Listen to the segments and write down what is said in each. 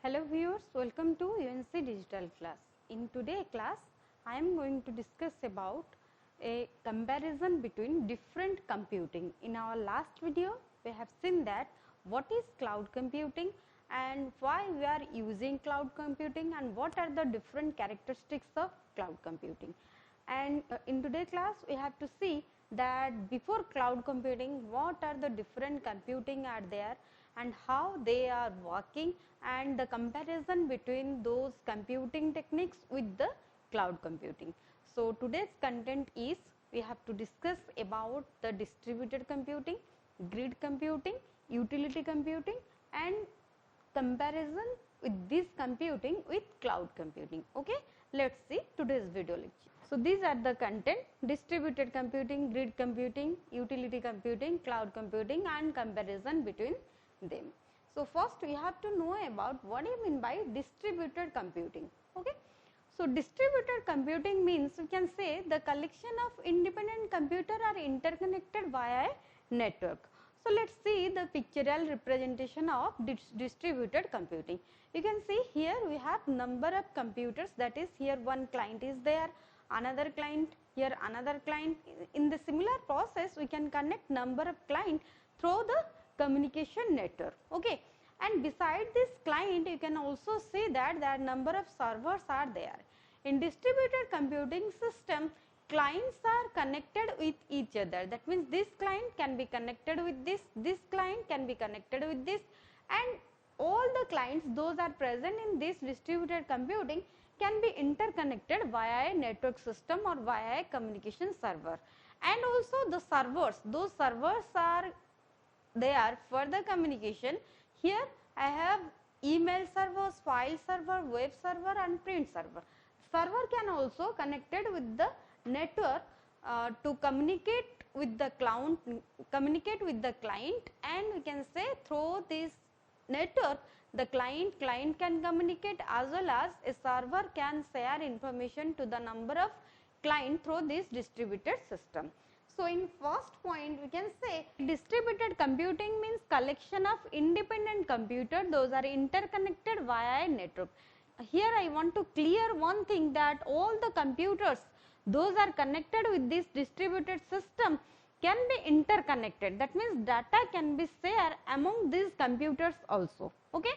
Hello viewers, welcome to UNC Digital Class. In today's class, I am going to discuss about a comparison between different computing. In our last video, we have seen that what is cloud computing and why we are using cloud computing and what are the different characteristics of cloud computing. And in today's class, we have to see that before cloud computing, what are the different computing are there and how they are working and the comparison between those computing techniques with the cloud computing. So today's content is we have to discuss about the distributed computing, grid computing, utility computing and comparison with this computing with cloud computing. Okay, let's see today's video lecture. So these are the content: distributed computing, grid computing, utility computing, cloud computing and comparison between them. So first we have to know about what do you mean by distributed computing. Okay, so distributed computing means we can say the collection of independent computer are interconnected via a network. So let's see the pictorial representation of distributed computing. You can see here we have number of computers, that is here one client is there, another client, here another client. In the similar process we can connect number of client through the communication network. Okay, and beside this client you can also see that there are number of servers are there. In distributed computing system, clients are connected with each other. That means this client can be connected with this client can be connected with this, and all the clients those are present in this distributed computing can be interconnected via a network system or via a communication server. And also the servers, those servers are there for the communication. Here I have email servers, file server, web server and print server. Server can also connected with the network to communicate with the client, and we can say through this network the client can communicate as well as a server can share information to the number of client through this distributed system. So in first point we can say distributed computing means collection of independent computer, those are interconnected via a network. Here I want to clear one thing, that all the computers those are connected with this distributed system can be interconnected. That means data can be shared among these computers also. Okay.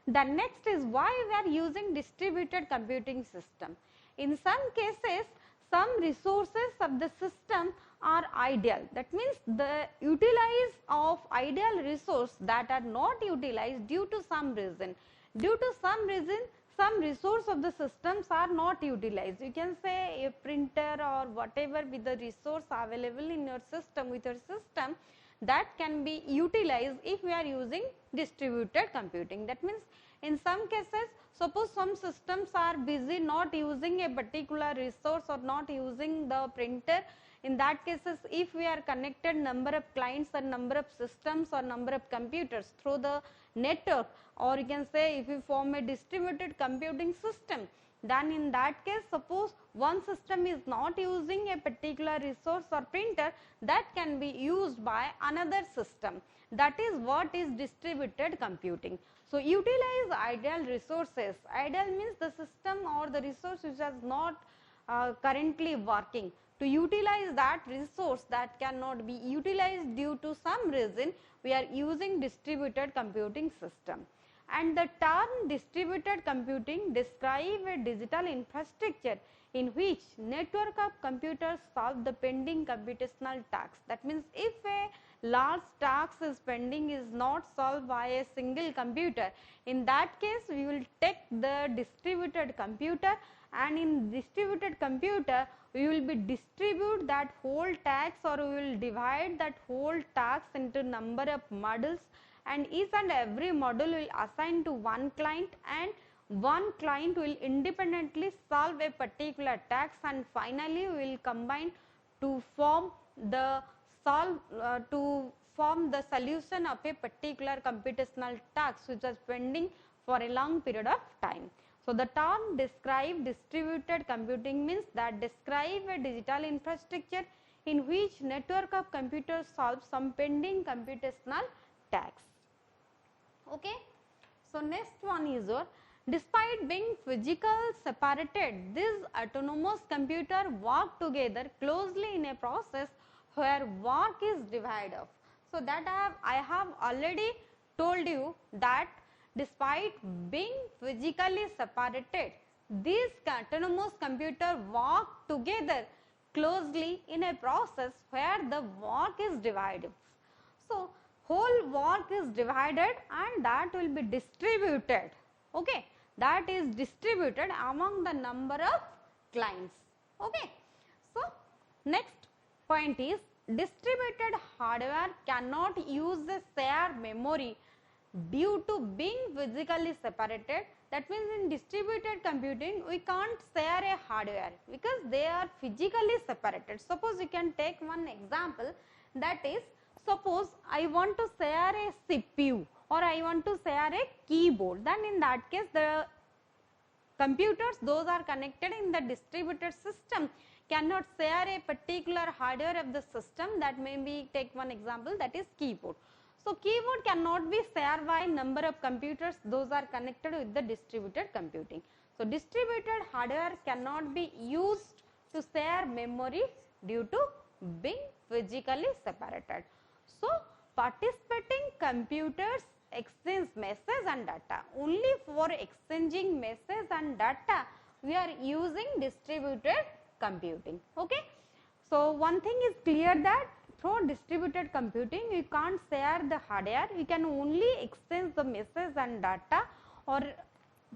The next is why we are using distributed computing system. In some cases some resources of the system are ideal. That means the utilize of ideal resource that are not utilized due to some reason. Due to some reason, some resource of the systems are not utilized. You can say a printer or whatever with the resource available in your system, with your system, that can be utilized if we are using distributed computing. That means in some cases, suppose some systems are busy not using a particular resource or not using the printer. In that cases, if we are connected number of clients or number of systems or number of computers through the network, or you can say if we form a distributed computing system, then in that case suppose one system is not using a particular resource or printer, that can be used by another system. That is what is distributed computing. So utilize ideal resources. Ideal means the system or the resource which is not currently working. To utilize that resource that cannot be utilized due to some reason, we are using distributed computing system. And the term distributed computing describe a digital infrastructure in which network of computers solve the pending computational tasks. That means if a large task is pending, is not solved by a single computer, in that case we will take the distributed computer, and in distributed computer we will be distribute that whole task, or we will divide that whole task into number of modules, and each and every module will assign to one client, and one client will independently solve a particular task, and finally we will combine to form the solution of a particular computational task which was pending for a long period of time. So the term describe distributed computing means that describe a digital infrastructure in which network of computers solve some pending computational tasks. Okay. So next one is your, despite being physically separated, these autonomous computers work together closely in a process where work is divided up. So that I have already told you that despite being physically separated, these autonomous computers work together closely in a process where the work is divided. So whole work is divided and that will be distributed. Okay, that is distributed among the number of clients. Okay, so next point is, distributed hardware cannot use the shared memory due to being physically separated. That means in distributed computing we can't share a hardware because they are physically separated. Suppose you can take one example, that is, suppose I want to share a CPU or I want to share a keyboard, then in that case the computers those are connected in the distributed system cannot share a particular hardware of the system. That may be, take one example, that is keyboard. So keyboard cannot be shared by number of computers those are connected with the distributed computing. So distributed hardware cannot be used to share memory due to being physically separated. So participating computers exchange message and data. Only for exchanging message and data we are using distributed computing. Okay. So one thing is clear, that through distributed computing you can't share the hardware, you can only exchange the message and data or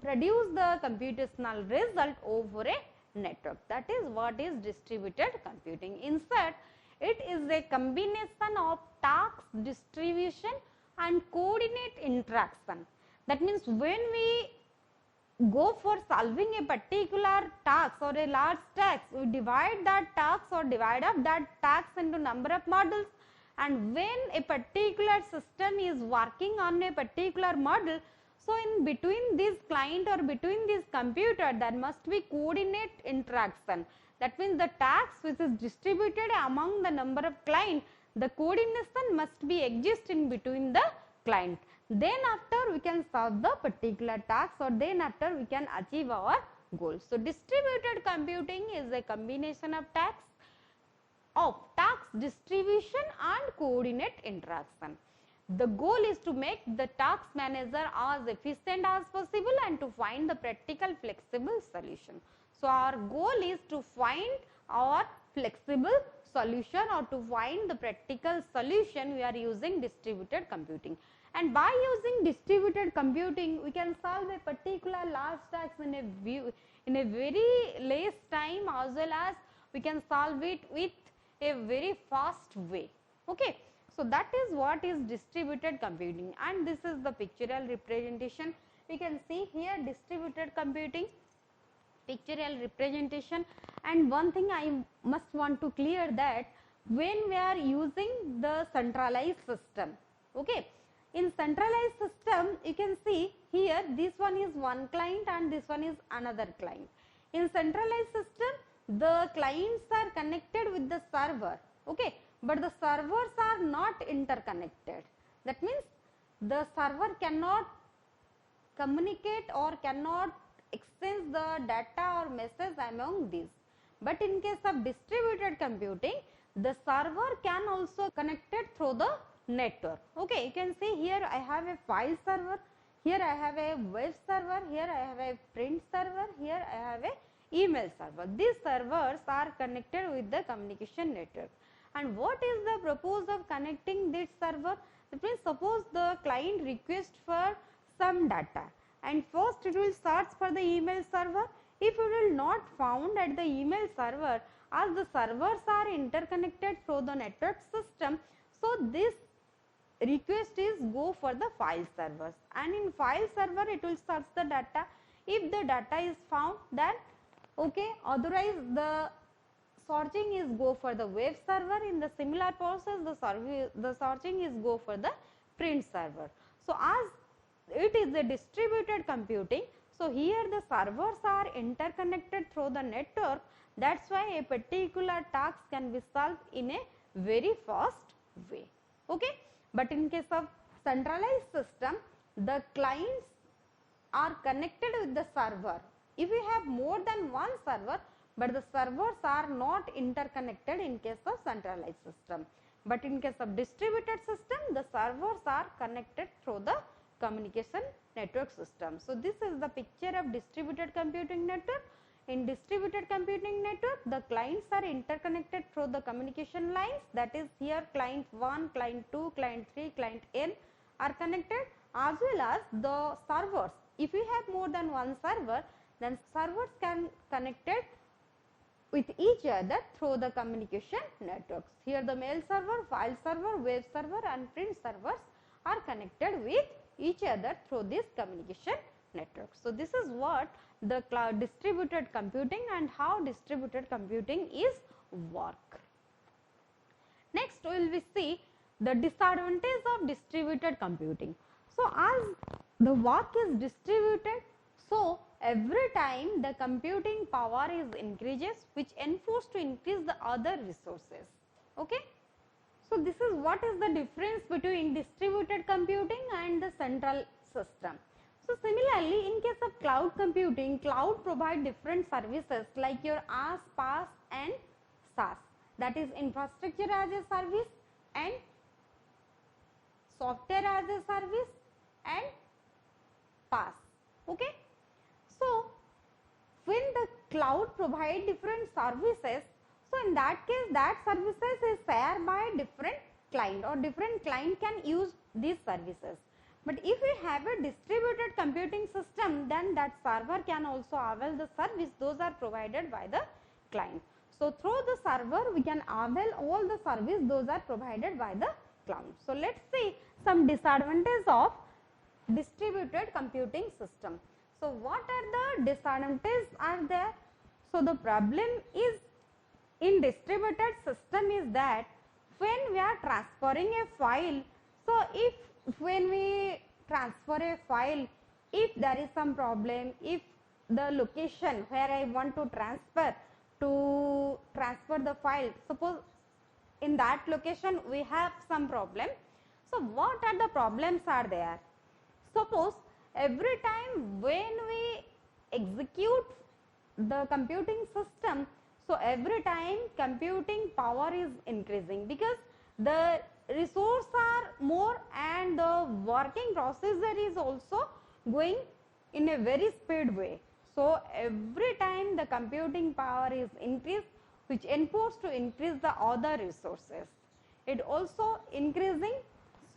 produce the computational result over a network. That is what is distributed computing. Instead, it is a combination of task distribution and coordinate interaction. That means when we go for solving a particular task or a large task, we divide that task or divide up that task into number of models, and when a particular system is working on a particular model, so in between this client or between this computer there must be coordinate interaction. That means the task which is distributed among the number of clients, the coordination must be exist in between the client. Then after we can solve the particular task, or then after we can achieve our goal. So distributed computing is a combination of task distribution and coordinate interaction. The goal is to make the task manager as efficient as possible and to find the practical flexible solution. So our goal is to find our flexible solution or to find the practical solution. We are using distributed computing, and by using distributed computing we can solve a particular large task in a very less time, as well as we can solve it with a very fast way. Okay. So that is what is distributed computing, and this is the pictorial representation. We can see here distributed computing pictorial representation. And one thing I must want to clear, that when we are using the centralized system, okay, in centralized system you can see here this one is one client and this one is another client. In centralized system the clients are connected with the server, okay, but the servers are not interconnected. That means the server cannot communicate or cannot exchange the data or message among these. But in case of distributed computing, the server can also connected through the network. Okay, you can see here I have a file server, here I have a web server, here I have a print server, here I have a email server. These servers are connected with the communication network. And what is the purpose of connecting this server? That means suppose the client requests for some data, and first it will search for the email server. If it will not found at the email server, as the servers are interconnected through the network system, so this request is go for the file servers, and in file server it will search the data. If the data is found, then okay, otherwise the searching is go for the web server. In the similar process the searching is go for the print server. So as it is a distributed computing, so here the servers are interconnected through the network. That's why a particular task can be solved in a very fast way. Okay. But in case of centralized system, the clients are connected with the server. If we have more than one server, but the servers are not interconnected in case of centralized system. But in case of distributed system, the servers are connected through the communication network system. So this is the picture of distributed computing network. In distributed computing network, the clients are interconnected through the communication lines, that is here client 1, client 2, client 3, client n are connected, as well as the servers. If we have more than one server, then servers can connected with each other through the communication networks. Here the mail server, file server, web server and print servers are connected with each other through this communication network. So this is what the cloud distributed computing and how distributed computing is work. Next we will see the disadvantage of distributed computing. So as the work is distributed, so every time the computing power is increases, which enforced to increase the other resources. Okay. So this is what is the difference between distributed computing and the central system. So similarly, in case of cloud computing, cloud provide different services like your IaaS, PaaS and SaaS, that is infrastructure as a service and software as a service and PaaS. Okay. So when the cloud provide different services, so in that case that services is shared by different client or different client can use these services. But if we have a distributed computing system, then that server can also avail the service those are provided by the client. So through the server we can avail all the service those are provided by the client. So let's see some disadvantages of distributed computing system. So what are the disadvantages are there? So the problem is in distributed system is that when we are transferring a file, so if when we transfer a file, if there is some problem, if the location where I want to transfer the file, suppose in that location we have some problem. So what are the problems are there? Suppose every time when we execute the computing system, so every time computing power is increasing because the resources are more and the working processor is also going in a very speed way. So every time the computing power is increased, which enforced to increase the other resources. It also increasing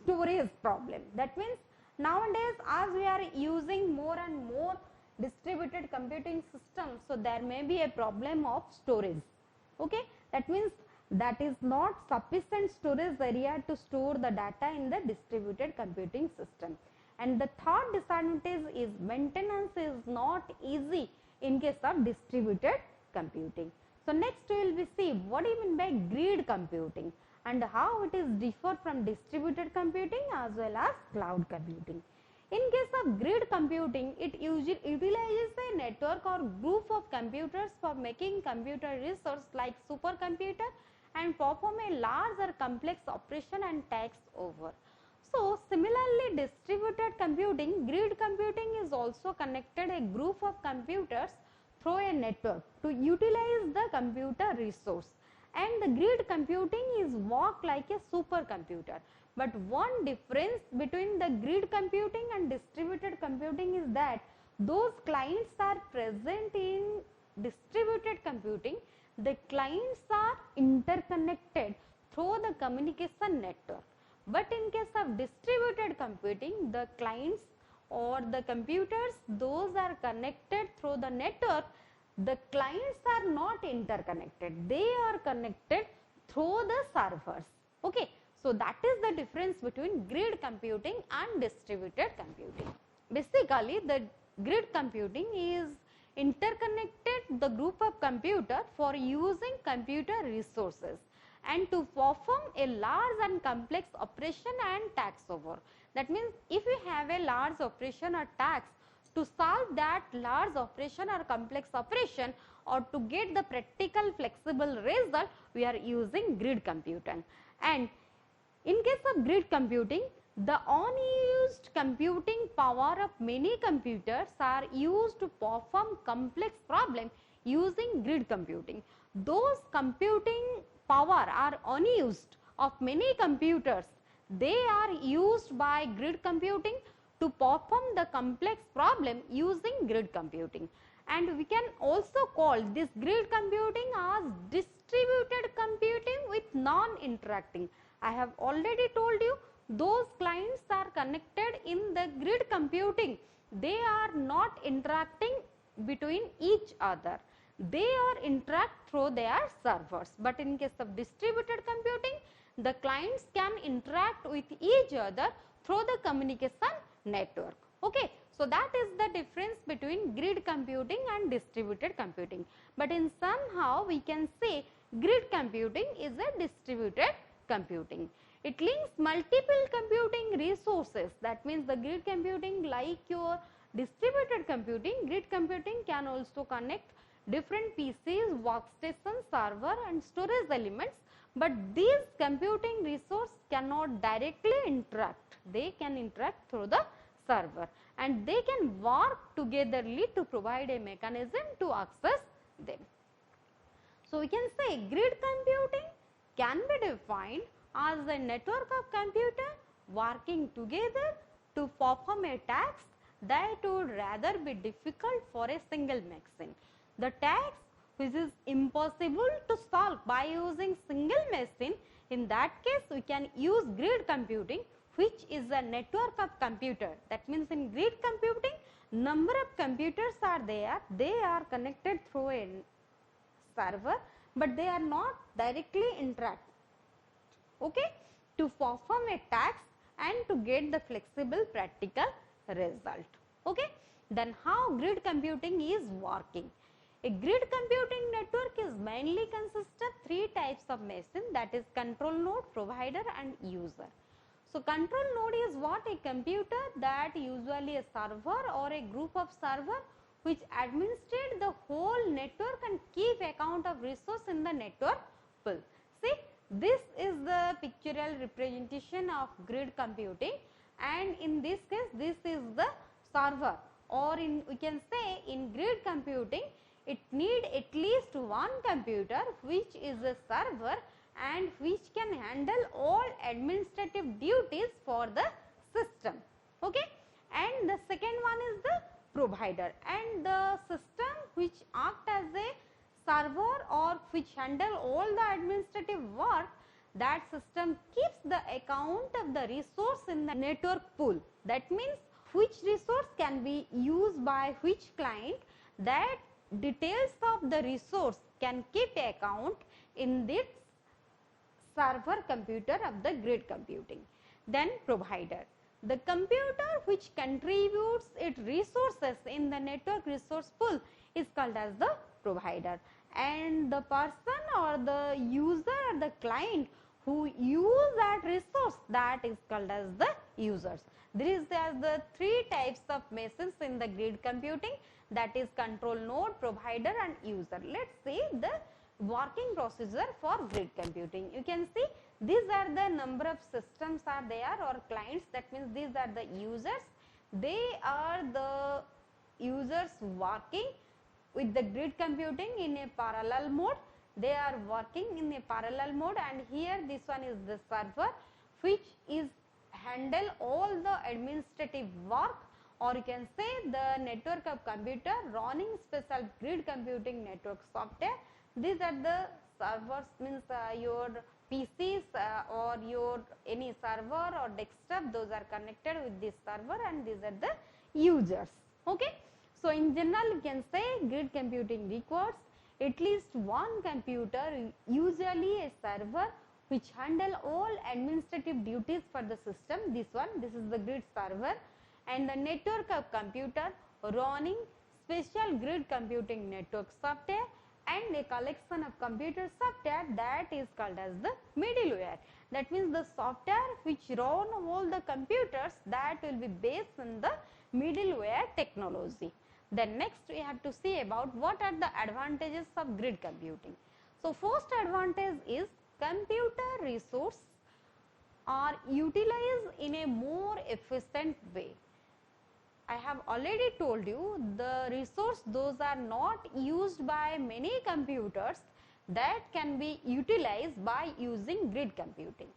storage problem. That means nowadays as we are using more and more distributed computing systems, so there may be a problem of storage. Okay, that means that is not sufficient storage area to store the data in the distributed computing system. And the third disadvantage is maintenance is not easy in case of distributed computing. So next we will see what do you mean by grid computing and how it is differ from distributed computing as well as cloud computing. In case of grid computing, it usually utilizes a network or group of computers for making computer resource like supercomputer and perform a large or complex operation and takes over. So similarly, distributed computing, grid computing is also connected a group of computers through a network to utilize the computer resource, and the grid computing is work like a supercomputer. But one difference between the grid computing and distributed computing is that those clients are present in distributed computing, the clients are interconnected through the communication network. But in case of distributed computing, the clients or the computers, those are connected through the network. The clients are not interconnected, they are connected through the servers. Okay. So that is the difference between grid computing and distributed computing. Basically, the grid computing is interconnected the group of computer for using computer resources and to perform a large and complex operation and task over. That means if we have a large operation or task, to solve that large operation or complex operation or to get the practical flexible result, we are using grid computing. And in case of grid computing, The unused computing power of many computers are used to perform complex problems using grid computing. Those computing power are unused of many computers. They are used by grid computing to perform the complex problem using grid computing. And we can also call this grid computing as distributed computing with non-interacting. I have already told you those clients are connected in the grid computing. They are not interacting between each other. They are interact through their servers. But in case of distributed computing, the clients can interact with each other through the communication network. Okay. So, that is the difference between grid computing and distributed computing. But in somehow we can say grid computing is a distributed computing. It links multiple computing resources. That means the grid computing, like your distributed computing, grid computing can also connect different PCs, workstation, server and storage elements, but these computing resources cannot directly interact. They can interact through the server and they can work togetherly to provide a mechanism to access them. So, we can say grid computing can be defined as a network of computers working together to perform a task that would rather be difficult for a single machine. The task which is impossible to solve by using single machine, in that case we can use grid computing, which is a network of computer. That means in grid computing, number of computers are there, they are connected through a server, but they are not directly interact, okay, to perform a task and to get the flexible practical result. Okay. Then how grid computing is working? A grid computing network is mainly consists of three types of machine, that is control node, provider and user. So, control node is what? A computer that usually a server or a group of server which administrate the whole network and keep account of resource in the network pool. See, this is the pictorial representation of grid computing, and in this case this is the server, or in we can say in grid computing it need at least one computer which is a server and which can handle all administrative duties for the system. Okay. And the second one is the provider, and the system which act as a server or which handle all the administrative work, that system keeps the account of the resource in the network pool. That means which resource can be used by which client, that details of the resource can keep account in this server computer of the grid computing. Then provider, the computer which contributes its resources in the network resource pool is called as the provider, and the person or the user or the client who use that resource, that is called as the users. There is the three types of machines in the grid computing, that is control node, provider and user. Let us see the working procedure for grid computing. You can see these are the number of systems are there or clients, that means these are the users. They are the users working with the grid computing in a parallel mode. They are working in a parallel mode, and here this one is the server which is handle all the administrative work, or you can say the network of computer running special grid computing network software. These are the servers, means your PCs or your any server or desktop, those are connected with this server, and these are the users. Okay. So, in general you can say grid computing requires at least one computer, usually a server, which handle all administrative duties for the system. This one, this is the grid server, and the network of computer running special grid computing network software, and a collection of computer software, that is called as the middleware. That means the software which run all the computers, that will be based on the middleware technology. Then next we have to see about what are the advantages of grid computing. So, first advantage is computer resource are utilized in a more efficient way. I have already told you the resource those are not used by many computers that can be utilized by using grid computing.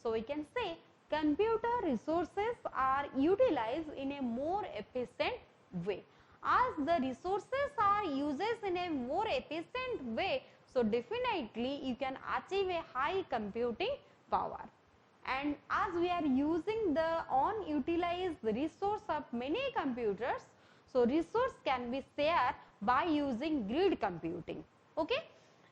So we can say computer resources are utilized in a more efficient way. As the resources are used in a more efficient way, so definitely you can achieve a high computing power. And as we are using the unutilized resource of many computers, so resource can be shared by using grid computing. Okay,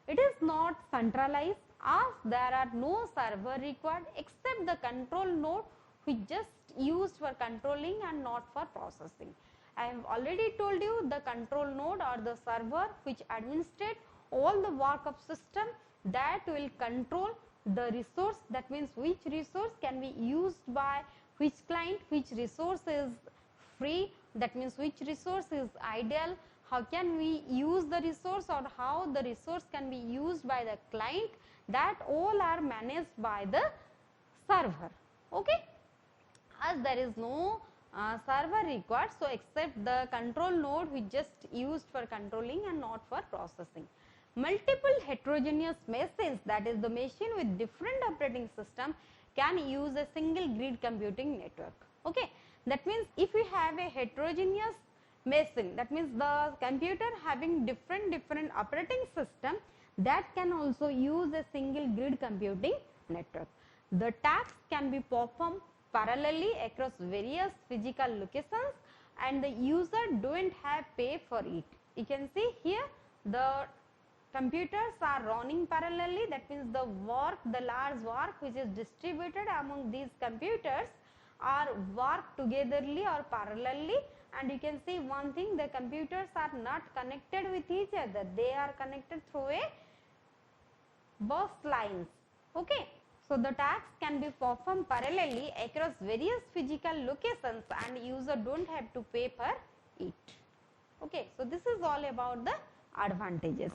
it is not centralized as there are no server required except the control node which just used for controlling and not for processing. I have already told you the control node or the server which administrates all the work of system that will control the resource, that means which resource can be used by which client, which resource is free, that means which resource is ideal, how can we use the resource or how the resource can be used by the client, that all are managed by the server. Okay, as there is no server required, so except the control node which just used for controlling and not for processing. Multiple heterogeneous machines, that is the machine with different operating system, can use a single grid computing network. Okay, that means if we have a heterogeneous machine, that means the computer having different operating system, that can also use a single grid computing network. The tasks can be performed parallelly across various physical locations and the user don't have pay for it. You can see here the computers are running parallelly, that means the work, the large work which is distributed among these computers are work togetherly or parallelly, and you can see one thing, the computers are not connected with each other, they are connected through a bus lines. Okay, so the tasks can be performed parallelly across various physical locations and user don't have to pay for it. Okay, so this is all about the advantages.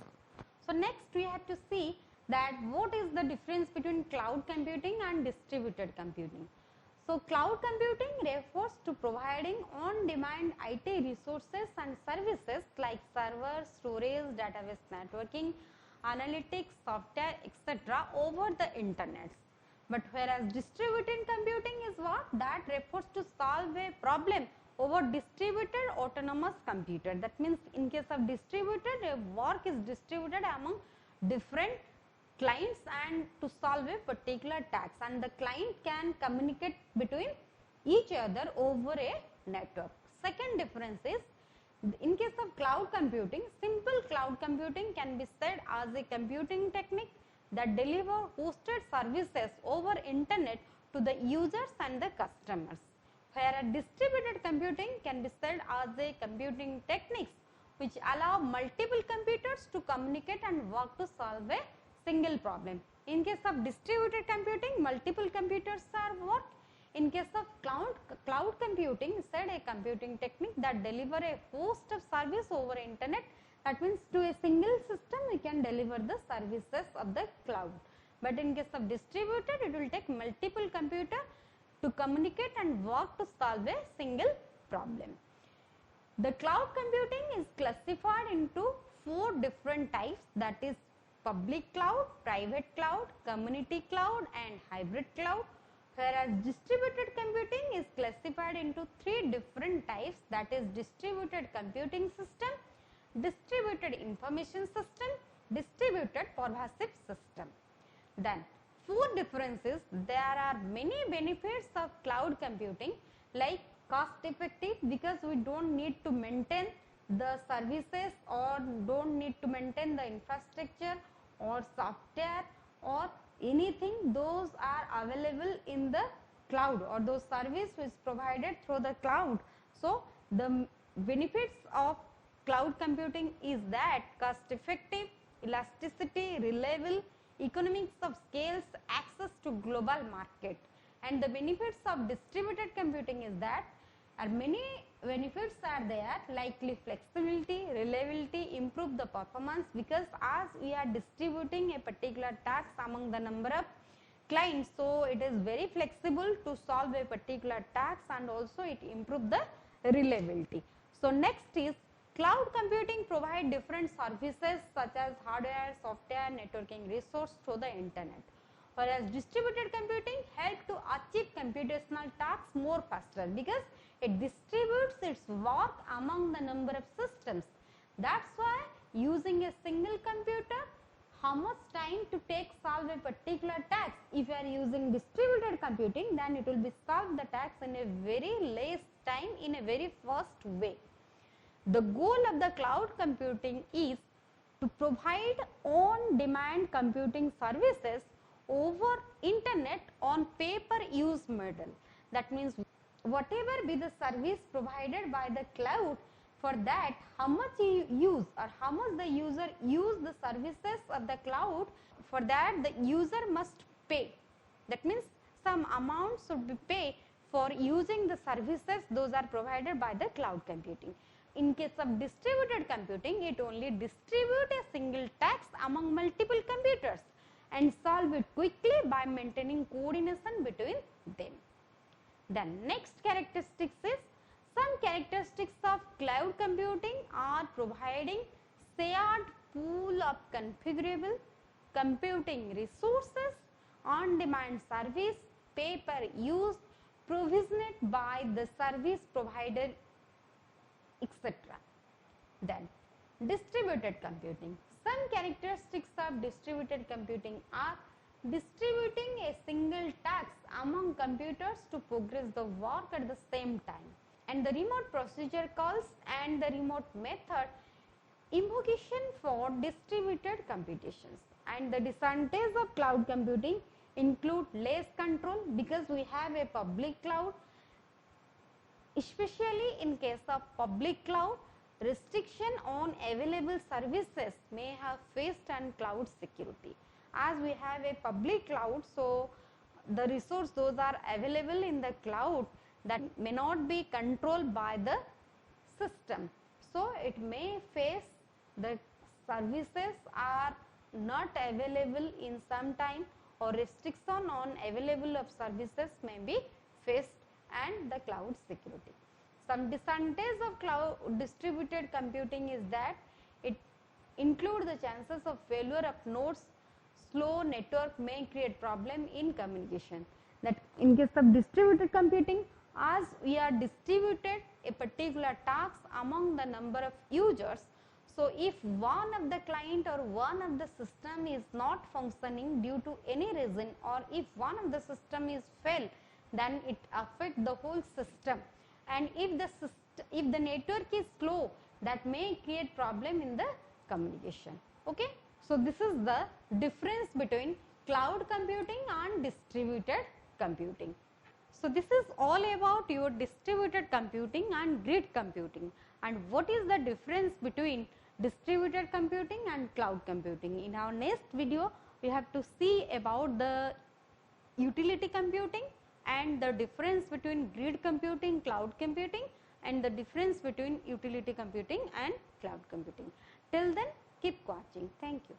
So next we have to see that what is the difference between cloud computing and distributed computing. So cloud computing refers to providing on-demand IT resources and services like server, storage, database networking, analytics, software, etc. over the internet. But whereas distributed computing is what? That refers to solve a problem over distributed autonomous computer. That means in case of distributed, a work is distributed among different clients and to solve a particular task, and the client can communicate between each other over a network. Second difference is, in case of cloud computing, simple cloud computing can be said as a computing technique that deliver hosted services over internet to the users and the customers. Whereas distributed computing can be said as a computing techniques which allow multiple computers to communicate and work to solve a single problem. In case of distributed computing, multiple computers are worked. In case of cloud computing, said a computing technique that deliver a host of service over internet. That means to a single system we can deliver the services of the cloud. But in case of distributed, it will take multiple computers to communicate and work to solve a single problem. The cloud computing is classified into 4 different types, that is public cloud, private cloud, community cloud and hybrid cloud. Whereas distributed computing is classified into 3 different types, that is distributed computing system, distributed information system, distributed pervasive system. Then 4 differences, there are many benefits of cloud computing like cost effective because we don't need to maintain the services or don't need to maintain the infrastructure or software or anything, those are available in the cloud or those services which provided through the cloud. So the benefits of cloud computing is that cost effective, elasticity, reliable, economics of scales, access to global market. And the benefits of distributed computing is that many benefits are there, likely flexibility, reliability, improve the performance, because as we are distributing a particular task among the number of client, so it is very flexible to solve a particular task, and also it improves the reliability. So next is cloud computing provide different services such as hardware, software, networking resource through the internet, whereas distributed computing help to achieve computational tasks more faster because it distributes its work among the number of systems. That's why using a single computer, how much time to take solve a particular task. If you are using distributed computing, then it will be solve the task in a very less time, in a very fast way. The goal of the cloud computing is to provide on-demand computing services over internet on pay-per-use model. That means whatever be the service provided by the cloud, for that how much you use or how much the user use the services of the cloud, for that the user must pay. That means some amount should be paid for using the services those are provided by the cloud computing. In case of distributed computing, it only distribute a single task among multiple computers and solve it quickly by maintaining coordination between them. The next characteristics is, some characteristics of cloud computing are providing shared pool of configurable computing resources, on-demand service, pay-per-use, provisioned by the service provider, etc. Then distributed computing. Some characteristics of distributed computing are distributing a single task among computers to progress the work at the same time, and the remote procedure calls and the remote method invocation for distributed computations. And the disadvantage of cloud computing include less control because we have a public cloud. Especially in case of public cloud, restriction on available services may have faced on cloud security. As we have a public cloud, so the resource those are available in the cloud that may not be controlled by the system. So it may face the services are not available in some time, or restriction on available of services may be faced, and the cloud security. Some disadvantage of cloud distributed computing is that it includes the chances of failure of nodes, slow network may create problem in communication. That in case of distributed computing, as we are distributed a particular task among the number of users, so if one of the client or one of the system is not functioning due to any reason, or if one of the system is failed, then it affects the whole system, and if the network is slow, that may create problem in the communication. Okay, so this is the difference between cloud computing and distributed computing. So this is all about your distributed computing and grid computing, and what is the difference between distributed computing and cloud computing. In our next video, we have to see about the utility computing and the difference between grid computing, cloud computing, and the difference between utility computing and cloud computing. Till then, keep watching. Thank you.